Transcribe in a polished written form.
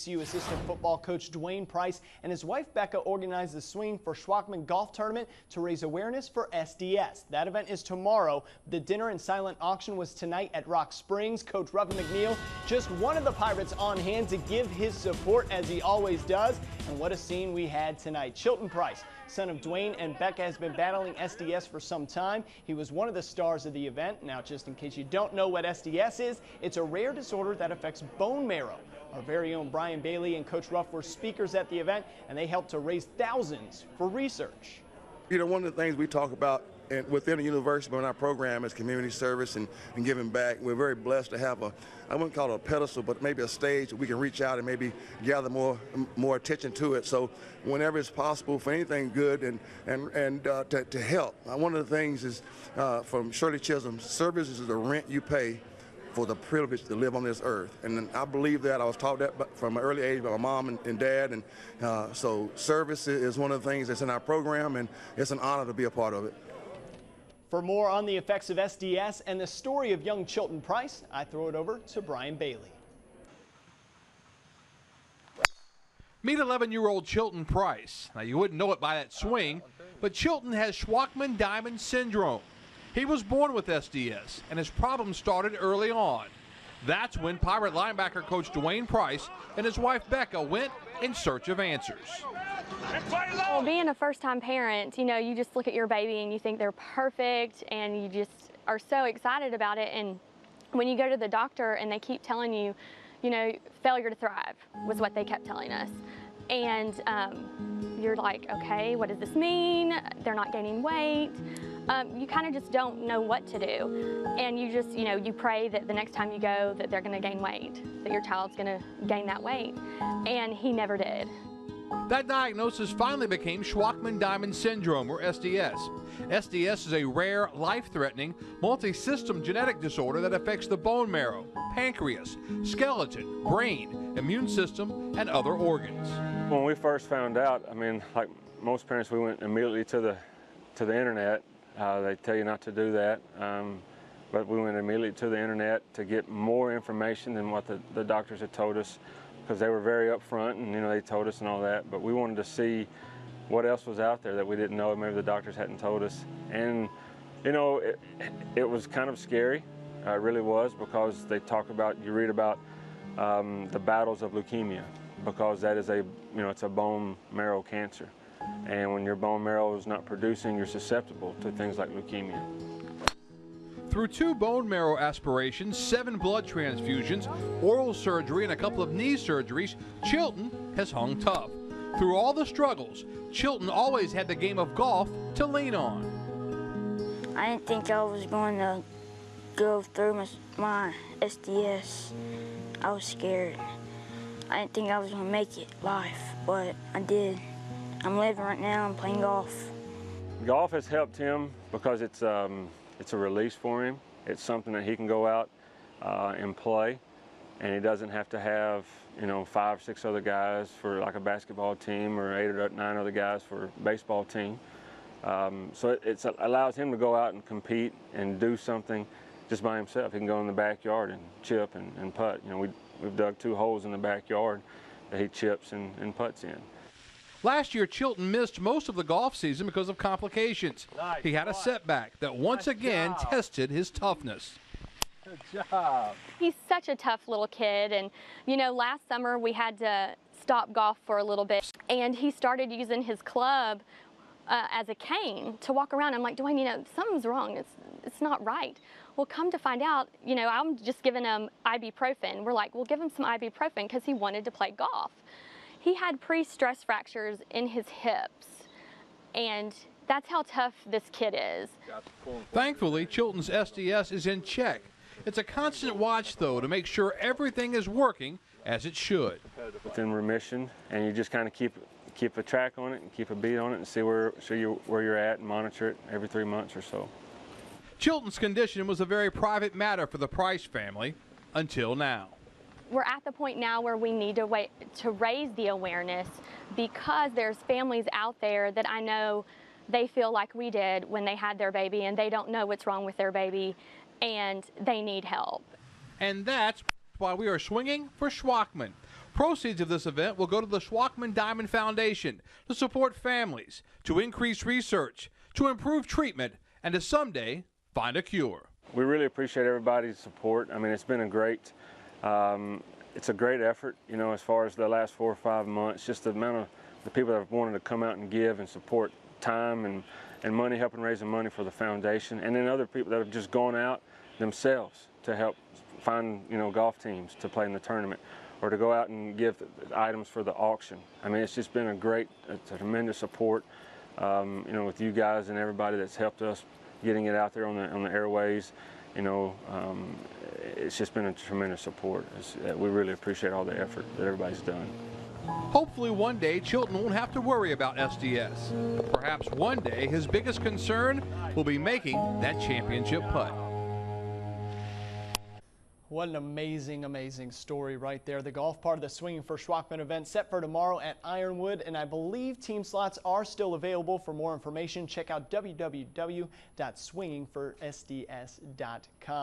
Assistant football coach Duane Price and his wife Becca organized the swing for Shwachman golf tournament to raise awareness for SDS. That event is tomorrow. The dinner and silent auction was tonight at Rock Springs. Coach Ruffin McNeil, just one of the Pirates on hand to give his support as he always does. And what a scene we had tonight. Chilton Price, son of Duane and Becca, has been battling SDS for some time. He was one of the stars of the event. Now, just in case you don't know what SDS is, it's a rare disorder that affects bone marrow. Our very own Brian Bailey and Coach Ruff were speakers at the event, and they helped to raise thousands for research. You know, one of the things we talk about within the university in our program is community service and giving back. We're very blessed to have I wouldn't call it a pedestal, but maybe a stage where we can reach out and maybe gather more attention to it. So whenever it's possible for anything good and to help. One of the things is from Shirley Chisholm, service is the rent you pay for the privilege to live on this earth. And I believe that. I was taught that from an early age by my mom and dad. And so service is one of the things that's in our program, and it's an honor to be a part of it. For more on the effects of SDS and the story of young Chilton Price, I throw it over to Brian Bailey. Meet 11-year-old Chilton Price. Now, you wouldn't know it by that swing, but Chilton has Shwachman-Diamond syndrome. He was born with SDS, and his problems started early on. That's when Pirate linebacker coach Duane Price and his wife Becca went in search of answers. Well, being a first-time parent, you know, you just look at your baby and you think they're perfect, and you just are so excited about it. And when you go to the doctor and they keep telling you, you know, failure to thrive was what they kept telling us. And you're like, okay, what does this mean? They're not gaining weight. You kind of just don't know what to do. And you just, you know, you pray that the next time you go that they're going to gain weight, that your child's going to gain that weight. And he never did. That diagnosis finally became Shwachman-Diamond syndrome, or SDS. SDS is a rare, life-threatening, multi-system genetic disorder that affects the bone marrow, pancreas, skeleton, brain, immune system, and other organs. When we first found out, I mean, like most parents, we went immediately to the internet. They tell you not to do that, but we went immediately to the internet to get more information than what the doctors had told us, because they were very upfront and, you know, they told us and all that, but we wanted to see what else was out there that we didn't know, maybe the doctors hadn't told us. And, you know, it was kind of scary, it really was, because they talk about, you read about the battles of leukemia, because that is it's a bone marrow cancer. And when your bone marrow is not producing, you're susceptible to things like leukemia. Through 2 bone marrow aspirations, 7 blood transfusions, oral surgery, and a couple of knee surgeries, Chilton has hung tough. Through all the struggles, Chilton always had the game of golf to lean on. I didn't think I was going to go through my SDS. I was scared. I didn't think I was going to make it life, but I did. I'm living right now, I'm playing golf. Golf has helped him because it's a release for him. It's something that he can go out and play, and he doesn't have to have, you know, 5 or 6 other guys for like a basketball team, or 8 or 9 other guys for a baseball team. So it allows him to go out and compete and do something just by himself. He can go in the backyard and chip and putt. You know, we've dug 2 holes in the backyard that he chips and putts in. Last year, Chilton missed most of the golf season because of complications. Nice. He had a setback that once again tested his toughness. Good job. He's such a tough little kid, and you know, last summer we had to stop golf for a little bit, and he started using his club as a cane to walk around. I'm like, Duane, you know, something's wrong. It's not right. Well, come to find out, you know, I'm just giving him ibuprofen. We're like, we'll give him some ibuprofen because he wanted to play golf. He had pre-stress fractures in his hips, and that's how tough this kid is. Thankfully, Chilton's SDS is in check. It's a constant watch, though, to make sure everything is working as it should. It's in remission, and you just kind of keep a track on it and keep a beat on it and see where you're at and monitor it every 3 months or so. Chilton's condition was a very private matter for the Price family until now. We're at the point now where we need to wait to raise the awareness, because there's families out there that I know they feel like we did when they had their baby, and they don't know what's wrong with their baby, and they need help. And that's why we are swinging for Shwachman. Proceeds of this event will go to the Shwachman-Diamond Foundation to support families, to increase research, to improve treatment, and to someday find a cure. We really appreciate everybody's support. I mean, it's been a great, it's a great effort, you know, as far as the last 4 or 5 months, just the amount of the people that have wanted to come out and give and support time and money, helping raising money for the foundation, and then other people that have just gone out themselves to help find, you know, golf teams to play in the tournament, or to go out and give items for the auction. I mean, it's just been a tremendous support, you know, with you guys and everybody that's helped us getting it out there on the airways. You know, it's just been a tremendous support. We really appreciate all the effort that everybody's done. Hopefully one day Chilton won't have to worry about SDS. Perhaps one day his biggest concern will be making that championship putt. What an amazing, amazing story right there. The golf part of the Swinging for Shwachman event set for tomorrow at Ironwood, and I believe team slots are still available. For more information, check out www.swingingforsds.com.